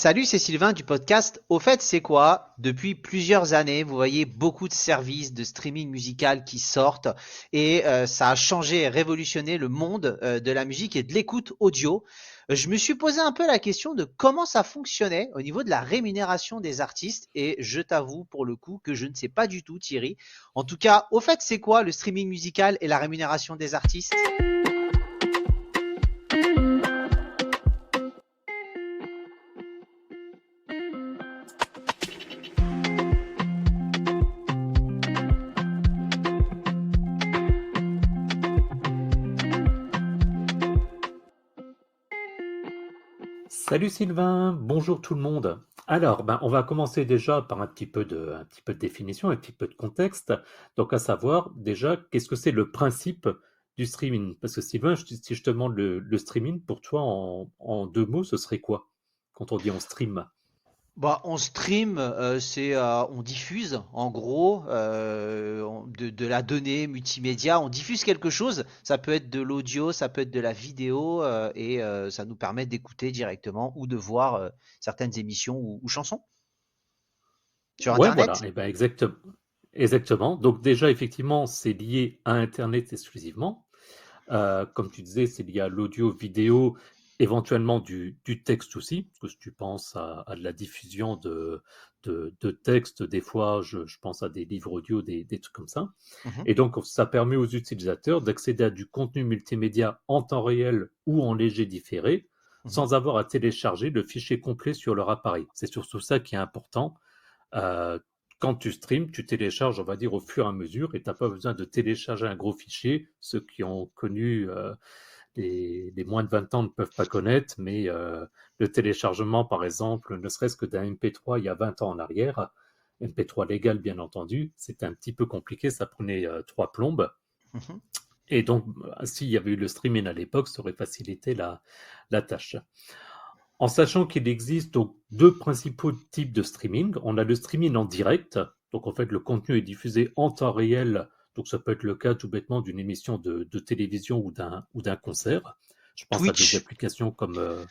Salut, c'est Sylvain du podcast. Au fait, c'est quoi? Depuis plusieurs années, vous voyez beaucoup de services de streaming musical qui sortent et ça a changé et révolutionné le monde de la musique et de l'écoute audio. Je me suis posé un peu la question de comment ça fonctionnait au niveau de la rémunération des artistes et je t'avoue pour le coup que je ne sais pas du tout, Thierry. En tout cas, au fait, c'est quoi le streaming musical et la rémunération des artistes? Salut Sylvain, bonjour tout le monde. Alors, on va commencer déjà par un petit peu de définition, un petit peu de contexte. Donc, à savoir déjà, qu'est-ce que c'est le principe du streaming? Parce que Sylvain, si je te demande le streaming, pour toi, en deux mots, ce serait quoi? Quand on dit on stream. Bah, on stream, c'est on diffuse en gros de la donnée multimédia. On diffuse quelque chose. Ça peut être de l'audio, ça peut être de la vidéo et ça nous permet d'écouter directement ou de voir certaines émissions ou chansons sur Ouais, voilà, Internet. et ben exactement. Exactement. Donc déjà, effectivement, c'est lié à Internet exclusivement. Comme tu disais, c'est lié à l'audio, vidéo, éventuellement du texte aussi, parce que si tu penses à de la diffusion de texte, des fois, je pense à des livres audio, des trucs comme ça. Mhm, Et donc, ça permet aux utilisateurs d'accéder à du contenu multimédia en temps réel ou en léger différé, mhm. sans avoir à télécharger le fichier complet sur leur appareil. C'est surtout ça qui est important. Euh, Quand tu streams, tu télécharges, on va dire, au fur et à mesure, et tu n'as pas besoin de télécharger un gros fichier. Ceux qui ont connu les moins de 20 ans ne peuvent pas connaître, mais le téléchargement, par exemple, ne serait-ce que d'un MP3 il y a 20 ans en arrière, MP3 légal bien entendu, c'était un petit peu compliqué, ça prenait trois plombes. Mhm. Et donc, s'il y avait eu le streaming à l'époque, ça aurait facilité la tâche. En sachant qu'il existe donc deux principaux types de streaming. On a le streaming en direct, donc en fait le contenu est diffusé en temps réel, donc ça peut être le cas tout bêtement d'une émission de télévision ou d'un concert. Je pense à des Twitch, applications comme comme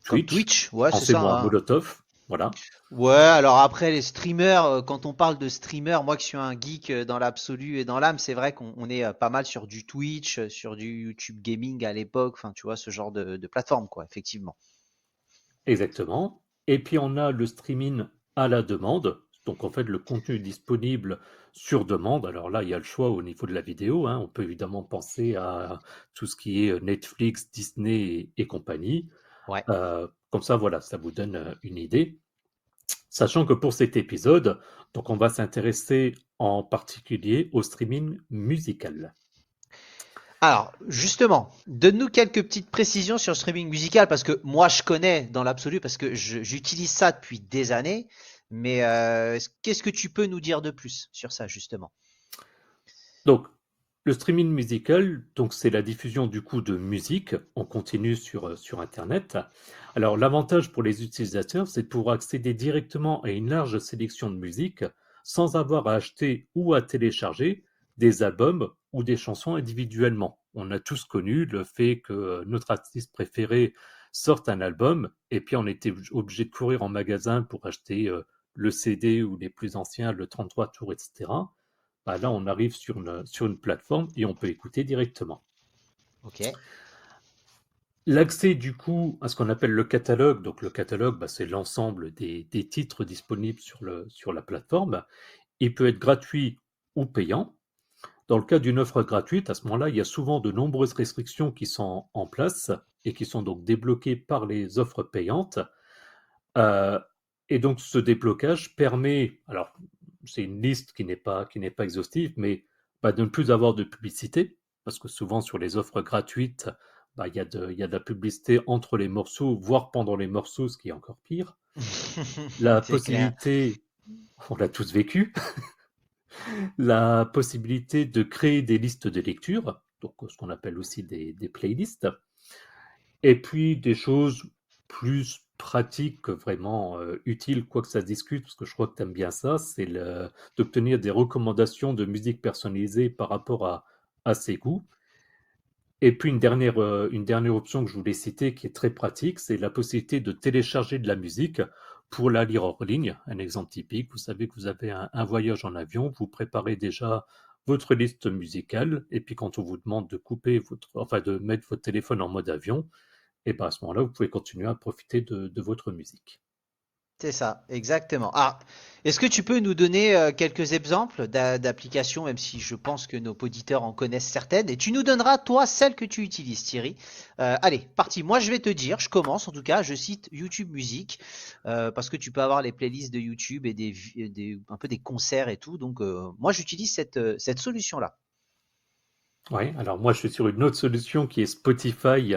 Twitch, Twitch, ouais, c'est ça, pensez-moi à hein. Molotov, voilà. Ouais, alors après les streamers, quand on parle de streamers, moi qui suis un geek dans l'absolu et dans l'âme, c'est vrai qu'on est pas mal sur du Twitch, sur du YouTube Gaming à l'époque, enfin tu vois, ce genre de plateforme, quoi, effectivement. Exactement. Et puis on a le streaming à la demande. Donc en fait, le contenu est disponible sur demande. Alors là, il y a le choix au niveau de la vidéo, hein. On peut évidemment penser à tout ce qui est Netflix, Disney et compagnie. Ouais. Comme ça, voilà, ça vous donne une idée. Sachant que pour cet épisode, donc on va s'intéresser en particulier au streaming musical. Alors, justement, donne-nous quelques petites précisions sur le streaming musical, parce que moi je connais dans l'absolu, parce que j'utilise ça depuis des années, mais qu'est-ce que tu peux nous dire de plus sur ça, justement? Donc, le streaming musical, donc c'est la diffusion du coup de musique en continu sur Internet. Alors, l'avantage pour les utilisateurs, c'est de pouvoir accéder directement à une large sélection de musique sans avoir à acheter ou à télécharger des albums ou des chansons individuellement. On a tous connu le fait que notre artiste préféré sorte un album et puis on était obligé de courir en magasin pour acheter le CD ou les plus anciens, le 33 tours, etc. Bah là, on arrive sur une plateforme et on peut écouter directement. Ok. L'accès du coup à ce qu'on appelle le catalogue, donc le catalogue, c'est l'ensemble des titres disponibles sur la plateforme. Il peut être gratuit ou payant. Dans le cas d'une offre gratuite, à ce moment-là, il y a souvent de nombreuses restrictions qui sont en place et qui sont donc débloquées par les offres payantes. Euh, et donc ce déblocage permet, alors c'est une liste qui n'est pas exhaustive, mais de ne plus avoir de publicité, parce que souvent sur les offres gratuites, il y a de la publicité entre les morceaux, voire pendant les morceaux, ce qui est encore pire. La C'est clair. possibilité, on l'a tous vécu, la possibilité de créer des listes de lecture, donc ce qu'on appelle aussi des playlists, et puis des choses plus pratiques que vraiment utiles, quoi que ça se discute, parce que je crois que tu aimes bien ça, d'obtenir des recommandations de musique personnalisées par rapport à ses goûts. Et puis une dernière option que je voulais citer qui est très pratique, c'est la possibilité de télécharger de la musique pour la lire hors ligne. Un exemple typique, vous savez que vous avez un voyage en avion, vous préparez déjà votre liste musicale, et puis quand on vous demande de enfin de mettre votre téléphone en mode avion, et ben à ce moment-là, vous pouvez continuer à profiter de votre musique. C'est ça, exactement. Ah, est-ce que tu peux nous donner quelques exemples d'applications, même si je pense que nos auditeurs en connaissent certaines, et tu nous donneras, toi, celle que tu utilises, Thierry. Allez, parti. Moi, je vais te dire, je commence en tout cas, je cite YouTube Musique, parce que tu peux avoir les playlists de YouTube et un peu des concerts et tout. Donc, moi, j'utilise cette solution-là. Oui, alors moi je suis sur une autre solution qui est Spotify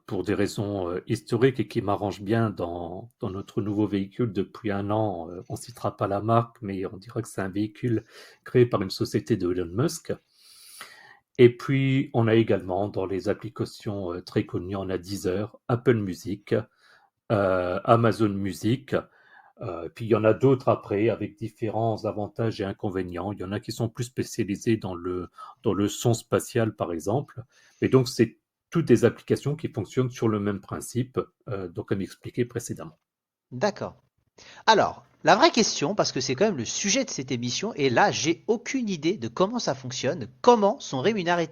pour des raisons historiques et qui m'arrange bien dans notre nouveau véhicule depuis un an. On ne citera pas la marque, mais on dira que c'est un véhicule créé par une société de Elon Musk. Et puis, on a également dans les applications très connues, on a Deezer, Apple Music, Amazon Music. Puis il y en a d'autres après avec différents avantages et inconvénients. Il y en a qui sont plus spécialisés dans le son spatial, par exemple. Et donc, c'est toutes des applications qui fonctionnent sur le même principe, donc comme expliqué précédemment. D'accord. Alors, la vraie question, parce que c'est quand même le sujet de cette émission, et là, j'ai aucune idée de comment ça fonctionne, comment sont rémunérés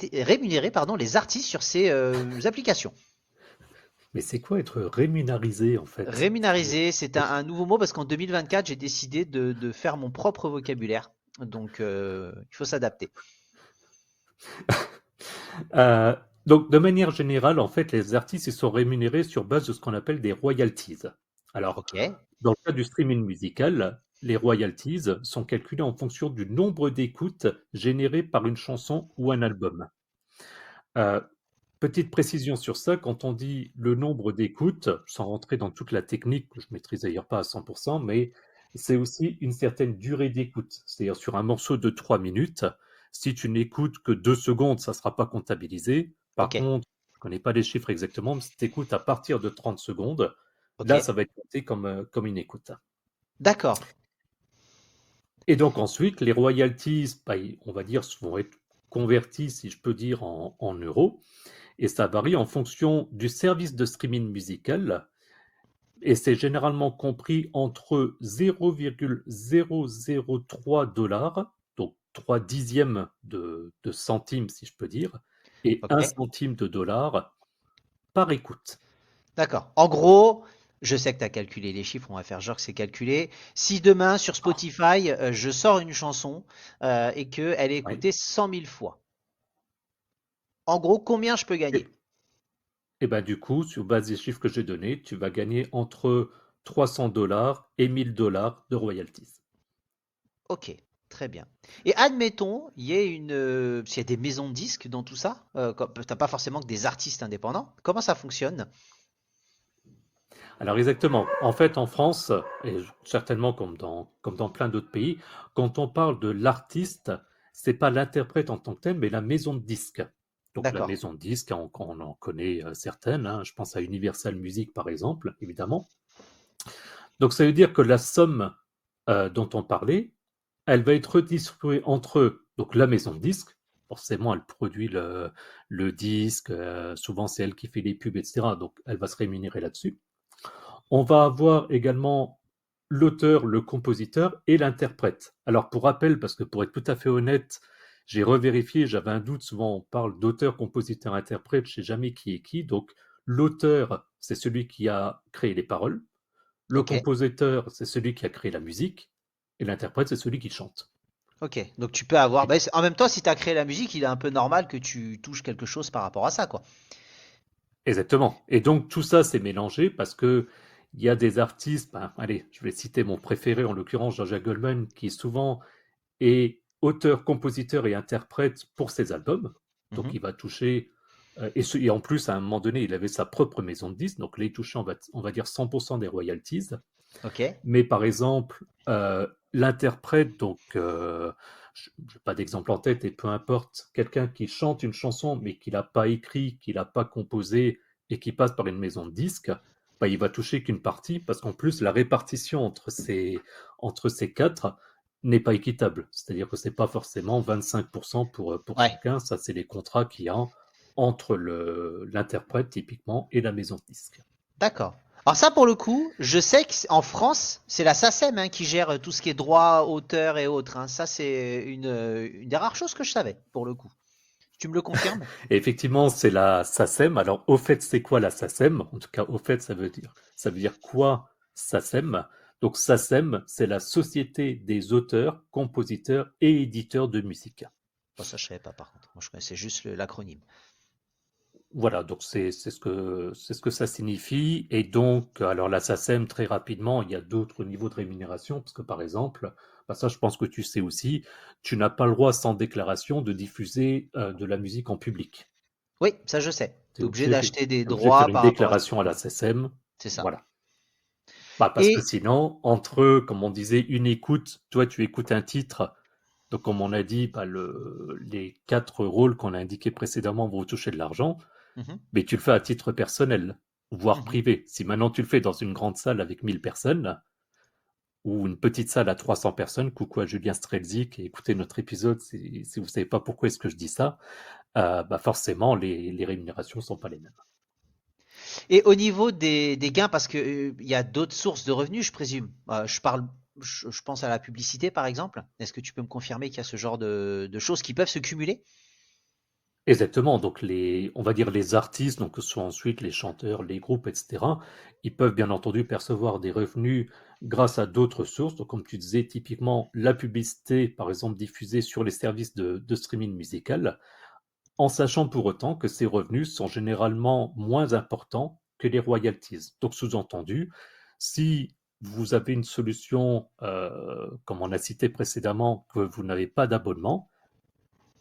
pardon, les artistes sur ces applications. Mais c'est quoi être rémunérisé en fait? Rémunériser, c'est un nouveau mot parce qu'en 2024, j'ai décidé de faire mon propre vocabulaire. Donc, il faut s'adapter. Euh, donc, de manière générale, en fait, les artistes ils sont rémunérés sur base de ce qu'on appelle des royalties. Alors, Ok, dans le cas du streaming musical, les royalties sont calculées en fonction du nombre d'écoutes générées par une chanson ou un album. Euh, Petite précision sur ça, quand on dit le nombre d'écoutes, sans rentrer dans toute la technique, que je maîtrise d'ailleurs pas à 100%, mais c'est aussi une certaine durée d'écoute. C'est-à-dire sur un morceau de 3 minutes, si tu n'écoutes que 2 secondes, ça ne sera pas comptabilisé. Par ok, contre, je ne connais pas les chiffres exactement, mais si tu écoutes à partir de 30 secondes, ok. là, ça va être compté comme une écoute. D'accord. Et donc ensuite, les royalties, bah, on va dire, vont être convertis, si je peux dire, en euros. Et ça varie en fonction du service de streaming musical. Et c'est généralement compris entre 0,003 dollars, donc 3 dixièmes de centimes, si je peux dire, et Ok. 1 centime de dollar par écoute. D'accord. En gros, je sais que tu as calculé les chiffres, on va faire genre que c'est calculé. Si demain sur Ah, Spotify, je sors une chanson et qu'elle est ouais. écoutée 100 000 fois, en gros, combien je peux gagner? Et, et ben du coup, sur base des chiffres que j'ai donnés, tu vas gagner entre 300 dollars et 1000 dollars de royalties. Ok, très bien. Et admettons, il y ait s'il y a des maisons de disques dans tout ça, t'as pas forcément que des artistes indépendants. Comment ça fonctionne? Alors exactement. En fait, en France, et certainement comme dans plein d'autres pays, quand on parle de l'artiste, c'est pas l'interprète en tant que tel, mais la maison de disques. Donc la D'accord. maison de disques, on en connaît certaines, hein. Je pense à Universal Music par exemple, évidemment. Donc ça veut dire que la somme dont on parlait, elle va être redistribuée entre donc la maison de disques. Forcément, elle produit le disque, souvent c'est elle qui fait les pubs, etc. Donc elle va se rémunérer là-dessus. On va avoir également l'auteur, le compositeur et l'interprète. Alors pour rappel, parce que pour être tout à fait honnête, j'ai revérifié, j'avais un doute, souvent on parle d'auteur, compositeur, interprète, je ne sais jamais qui est qui. Donc l'auteur, c'est celui qui a créé les paroles, le Ok. compositeur, c'est celui qui a créé la musique, et l'interprète, c'est celui qui chante. Ok. Donc tu peux avoir. Bah, en même temps, si tu as créé la musique, il est un peu normal que tu touches quelque chose par rapport à ça, quoi. Exactement. Et donc tout ça, c'est mélangé parce que il y a des artistes, ben, allez, je vais citer mon préféré, en l'occurrence Jean-Jacques Goldman, qui souvent et auteur, compositeur et interprète pour ses albums. Donc Mhm. il va toucher, et en plus à un moment donné, il avait sa propre maison de disques, donc là il touchait, on va dire 100% des royalties. Ok. Mais par exemple, l'interprète, donc je n'ai pas d'exemple en tête, et peu importe, quelqu'un qui chante une chanson mais qui l'a pas écrit, qui l'a pas composée et qui passe par une maison de disques, bah, il va toucher qu'une partie parce qu'en plus la répartition entre ces quatre n'est pas équitable. C'est-à-dire que c'est pas forcément 25% pour Ouais. chacun, ça c'est les contrats qu'il y a. entre l'interprète typiquement et la maison de disque. D'accord. Alors ça, pour le coup, je sais qu'en France, c'est la SACEM hein, qui gère tout ce qui est droit, auteur et autres. Hein. Ça, c'est une des rares choses que je savais, pour le coup. Tu me le confirmes? Et effectivement, c'est la SACEM. Alors, au fait, c'est quoi la SACEM? En tout cas, au fait, ça veut dire quoi SACEM? Donc, SACEM, c'est la Société des auteurs, compositeurs et éditeurs de musique. Bon, ça, je savais pas, par contre. Moi, je connaissais juste l'acronyme. Voilà, donc c'est ce que ça signifie. Et donc, alors la SACEM, très rapidement, il y a d'autres niveaux de rémunération, parce que par exemple, bah ça je pense que tu sais aussi, tu n'as pas le droit sans déclaration de diffuser de la musique en public. Oui, ça, je sais. Tu Tu es es obligé obligé, d'acheter des t'es obligé de faire droits une par rapport à ça. déclaration à la SACEM. C'est ça. Voilà. Bah, parce que Et sinon, entre, comme on disait, une écoute, toi tu écoutes un titre, donc comme on a dit, bah, les quatre rôles qu'on a indiqués précédemment vont toucher de l'argent. Mhm, Mais tu le fais à titre personnel, voire mhm. privé. Si maintenant tu le fais dans une grande salle avec 1000 personnes, ou une petite salle à 300 personnes, coucou à Julien Strelzik, et écoutez notre épisode si vous ne savez pas pourquoi est-ce que je dis ça, bah forcément les rémunérations ne sont pas les mêmes. Et au niveau des gains, parce que il y a d'autres sources de revenus, je présume. Je pense à la publicité, par exemple. Est-ce que tu peux me confirmer qu'il y a ce genre de choses qui peuvent se cumuler? Exactement, donc on va dire les artistes, donc que ce soit ensuite les chanteurs, les groupes, etc., ils peuvent bien entendu percevoir des revenus grâce à d'autres sources. Donc comme tu disais, typiquement la publicité, par exemple diffusée sur les services de streaming musical, en sachant pour autant que ces revenus sont généralement moins importants que les royalties. Donc sous-entendu, si vous avez une solution, comme on a cité précédemment, que vous n'avez pas d'abonnement,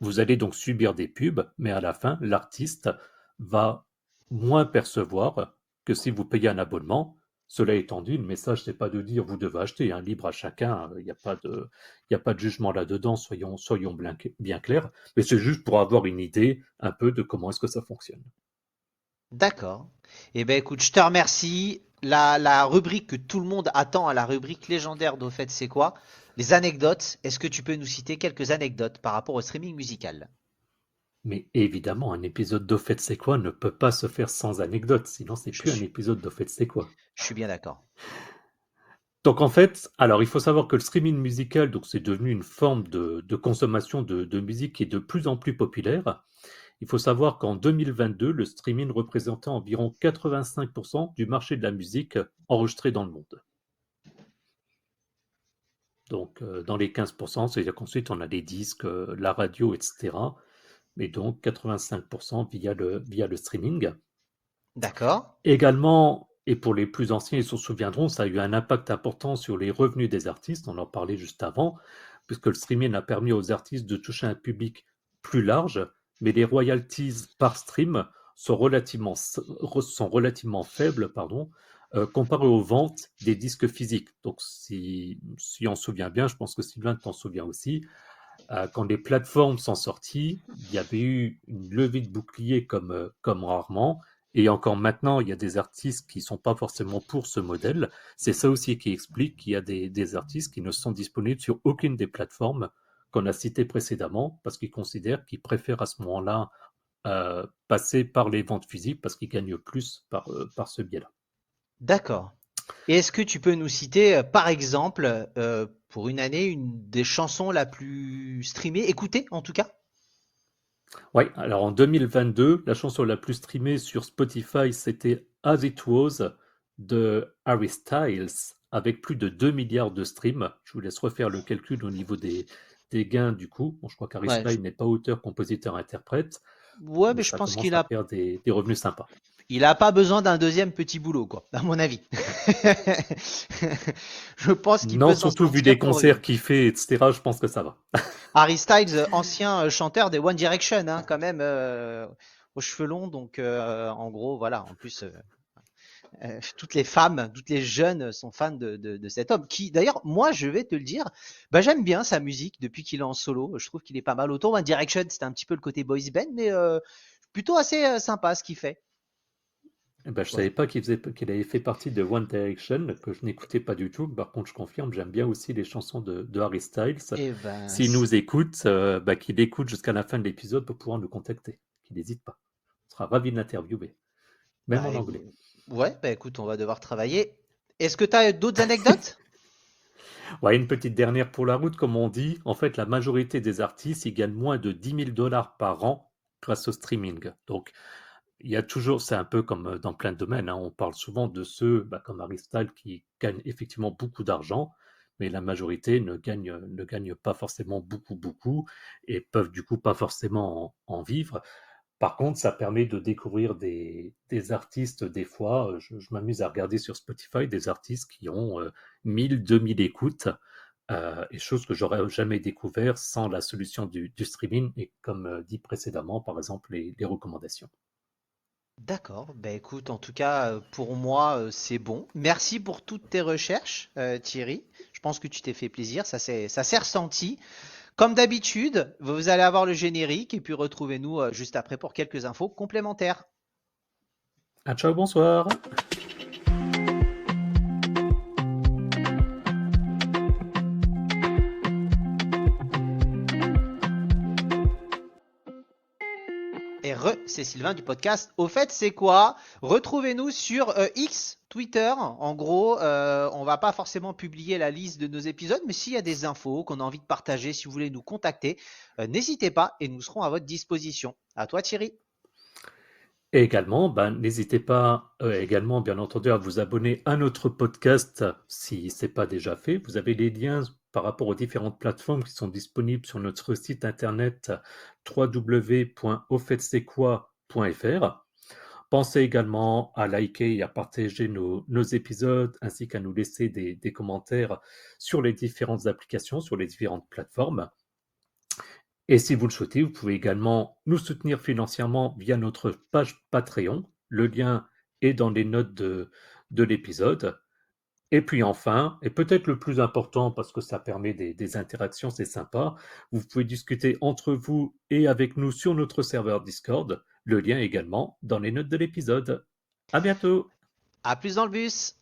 vous allez donc subir des pubs, mais à la fin, l'artiste va moins percevoir que si vous payez un abonnement. Cela étant dit, le message, c'est pas de dire vous devez acheter, un libre à chacun, il n'y a pas de, il y a pas de jugement là-dedans, soyons bien clairs, mais c'est juste pour avoir une idée un peu de comment est-ce que ça fonctionne. D'accord. Eh ben écoute, je te remercie. La rubrique que tout le monde attend, à la rubrique légendaire d'Au fait, c'est quoi? Les anecdotes. Est-ce que tu peux nous citer quelques anecdotes par rapport au streaming musical? Mais évidemment, un épisode d'Au fait c'est quoi ne peut pas se faire sans anecdote, sinon c'est Je plus un suis, épisode d'Au fait c'est quoi. je suis bien d'accord. Donc en fait, alors il faut savoir que le streaming musical, donc c'est devenu une forme de consommation de musique qui est de plus en plus populaire. Il faut savoir qu'en 2022, le streaming représentait environ 85% du marché de la musique enregistrée dans le monde. Donc dans les 15%, c'est-à-dire qu'ensuite on a les disques, la radio, etc. Mais donc 85% via le streaming. D'accord. Également, et pour les plus anciens, ils se souviendront, ça a eu un impact important sur les revenus des artistes, on en parlait juste avant, puisque le streaming a permis aux artistes de toucher un public plus large, mais les royalties par stream sont relativement faibles, pardon, comparé aux ventes des disques physiques. Donc si on se souvient bien, je pense que Sylvain t'en souvient aussi, quand les plateformes sont sorties, il y avait eu une levée de bouclier comme rarement. Et encore maintenant, il y a des artistes qui ne sont pas forcément pour ce modèle. C'est ça aussi qui explique qu'il y a des artistes qui ne sont disponibles sur aucune des plateformes qu'on a citées précédemment, parce qu'ils considèrent qu'ils préfèrent à ce moment-là passer par les ventes physiques, parce qu'ils gagnent plus par ce biais-là. D'accord. Et est-ce que tu peux nous citer, par exemple, pour une année, une des chansons la plus streamée, écoutée en tout cas? Oui, alors en 2022, la chanson la plus streamée sur Spotify, c'était As It Was de Harry Styles, avec plus de 2 milliards de streams. Je vous laisse refaire le calcul au niveau des gains du coup. Bon, je crois qu'Harry Ouais, Styles n'est pas auteur, compositeur, interprète, ouais, mais mais je ça pense commence qu'il à a, faire des revenus sympas. il a pas besoin d'un deuxième petit boulot, quoi, à mon avis. Je pense qu'il Non, peut s'en surtout vu sortir les pour vivre. concerts qu'il fait, etc., je pense que ça va. Harry Styles, ancien chanteur des One Direction, hein, quand même, aux cheveux longs, donc en gros, voilà. En plus, toutes les femmes, toutes les jeunes sont fans de cet homme. Qui, d'ailleurs, moi, je vais te le dire, bah, j'aime bien sa musique depuis qu'il est en solo. Je trouve qu'il est pas mal. Autant One Direction, c'était un petit peu le côté boys band, mais plutôt assez sympa ce qu'il fait. Eh ben, je Voilà. savais pas qu'il avait fait partie de One Direction, que je n'écoutais pas du tout. Par contre, je confirme, j'aime bien aussi les chansons de Harry Styles. Et ben, S'il nous écoute, bah, qu'il écoute jusqu'à la fin de l'épisode pour pouvoir nous contacter. Qu'il n'hésite pas. sera ravi de l'interviewer, même Bah, en anglais. ouais, bah écoute, on va devoir travailler. Est-ce que tu as d'autres anecdotes? Ouais, une petite dernière pour la route, comme on dit. En fait, la majorité des artistes, ils gagnent moins de 10 000 $ par an grâce au streaming. Donc, il y a toujours, c'est un peu comme dans plein de domaines, hein, on parle souvent de ceux comme Harry Styles qui gagnent effectivement beaucoup d'argent, mais la majorité ne gagne pas forcément beaucoup, beaucoup, et peuvent du coup pas forcément en vivre. Par contre, ça permet de découvrir des artistes, des fois, je m'amuse à regarder sur Spotify des artistes qui ont 1000, 2000 écoutes, et choses que j'aurais jamais découvert sans la solution du streaming, et comme dit précédemment, par exemple, les recommandations. D'accord, bah écoute, en tout cas, pour moi, c'est bon. Merci pour toutes tes recherches, Thierry. Je pense que tu t'es fait plaisir, ça s'est ressenti. Comme d'habitude, vous allez avoir le générique et puis retrouvez-nous juste après pour quelques infos complémentaires. Ah, ciao, bonsoir. Et c'est Sylvain du podcast. Au fait, c'est quoi? Retrouvez-nous sur X, Twitter. En gros, on va pas forcément publier la liste de nos épisodes, mais s'il y a des infos qu'on a envie de partager, si vous voulez nous contacter, n'hésitez pas et nous serons à votre disposition. À toi, Thierry. Et également, n'hésitez pas également, bien entendu, à vous abonner à notre podcast si ce n'est pas déjà fait. Vous avez les liens par rapport aux différentes plateformes qui sont disponibles sur notre site internet www.auffaitc'estquoi.fr. Pensez également à liker et à partager nos épisodes ainsi qu'à nous laisser des commentaires sur les différentes applications, sur les différentes plateformes. Et si vous le souhaitez, vous pouvez également nous soutenir financièrement via notre page Patreon. Le lien est dans les notes de l'épisode. Et puis enfin, et peut-être le plus important parce que ça permet des interactions, c'est sympa, vous pouvez discuter entre vous et avec nous sur notre serveur Discord. Le lien est également dans les notes de l'épisode. À bientôt! À plus dans le bus.